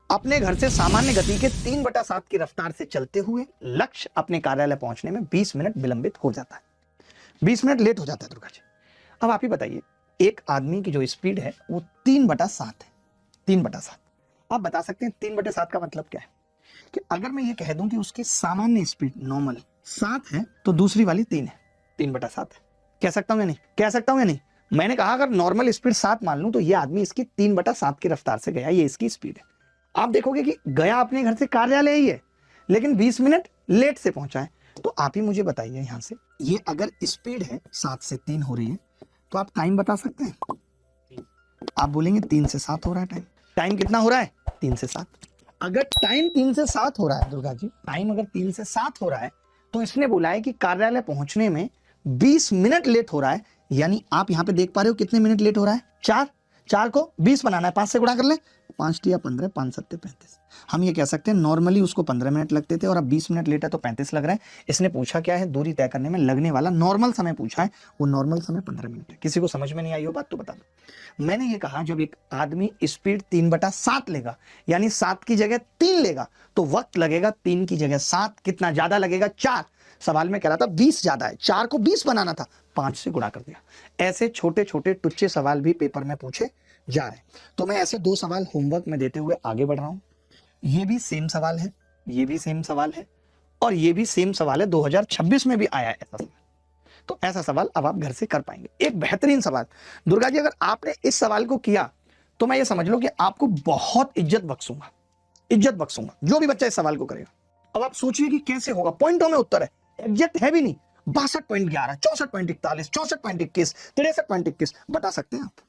अपने घर से सामान्य गति के 3/7 की रफ्तार से चलते हुए लक्ष्य अपने कार्यालय पहुंचने में 20 मिनट विलंबित हो जाता है। 20 मिनट लेट हो जाता है दुर्गा जी। अब आप ही बताइए, एक आदमी की जो स्पीड है वो 3/7 है। 3/7 आप बता सकते हैं 3/7 का मतलब क्या है? कि अगर मैं ये कह दूं कि उसकी सामान्य स्पीड नॉर्मल 7 है तो दूसरी वाली 3 है, 3/7 है। कह सकता हूं या नहीं? कह सकता हूं या नहीं? मैंने कहा अगर नॉर्मल स्पीड 7 मान लूं तो ये आदमी इसकी 3/7 की रफ्तार से गया, ये इसकी स्पीड है। आप देखोगे कि गया अपने घर से कार्यालय ही है, लेकिन 20 मिनट लेट से पहुंचा है। तो आप ही मुझे बताइए यहां से, ये अगर स्पीड है 7 से 3 हो रही है तो आप टाइम बता सकते हैं? आप बोलेंगे 3 से 7 हो रहा है टाइम। टाइम कितना हो रहा है? 3 से 7। अगर टाइम 3 से 7 हो रहा है दुर्गा जी, टाइम अगर 3 से 7 हो रहा है तो इसने बोला है कि कार्यालय पहुंचने में 20 मिनट लेट हो रहा है। यानी आप यहां पे देख पा रहे हो कितने मिनट लेट हो रहा है? 4 को 20 बनाना है, 5 से गुणा कर ले, 5 × 15, 5 × 7 = 35। हम ये कह सकते हैं नॉर्मली उसको 15 मिनट लगते थे और अब 20 मिनट लेट है तो 35 लग रहा है। इसने पूछा क्या है? दूरी तय करने में लगने वाला नॉर्मल समय पूछा है, वो नॉर्मल समय 15 मिनट है। किसी को समझ में नहीं आई हो बात तो बता दो। मैंने ये कहा जब एक आदमी स्पीड 3/7 लेगा, यानी 7 की जगह 3 लेगा, तो वक्त लगेगा 3 की जगह 7, कितना ज्यादा लगेगा? 4। सवाल में कह रहा था 20 ज्यादा है, 4 को 20 बनाना था, 5 से गुणा कर दिया। ऐसे छोटे छोटे टुच्चे सवाल भी पेपर में पूछे जा रहे हैं। तो मैं ऐसे 2 सवाल होमवर्क में देते हुए आगे बढ़ रहा हूं। ये भी सेम सवाल है, ये भी सेम सवाल है, और ये भी सेम सवाल है। 2026 में भी आया है ऐसा सवाल। तो ऐसा सवाल अब आप घर से कर पाएंगे। एक बेहतरीन सवाल दुर्गा जी, अगर आपने इस सवाल को किया तो मैं ये समझ लो कि आपको बहुत इज्जत बख्शूंगा, इज्जत बख्शूंगा जो भी बच्चा इस सवाल को करेगा। अब आप सोचिए कि कैसे होगा। पॉइंटों में उत्तर है, एग्जैक्ट है भी नहीं। 62.11, 64.41, 64.21, 63.21 बता सकते हैं आप?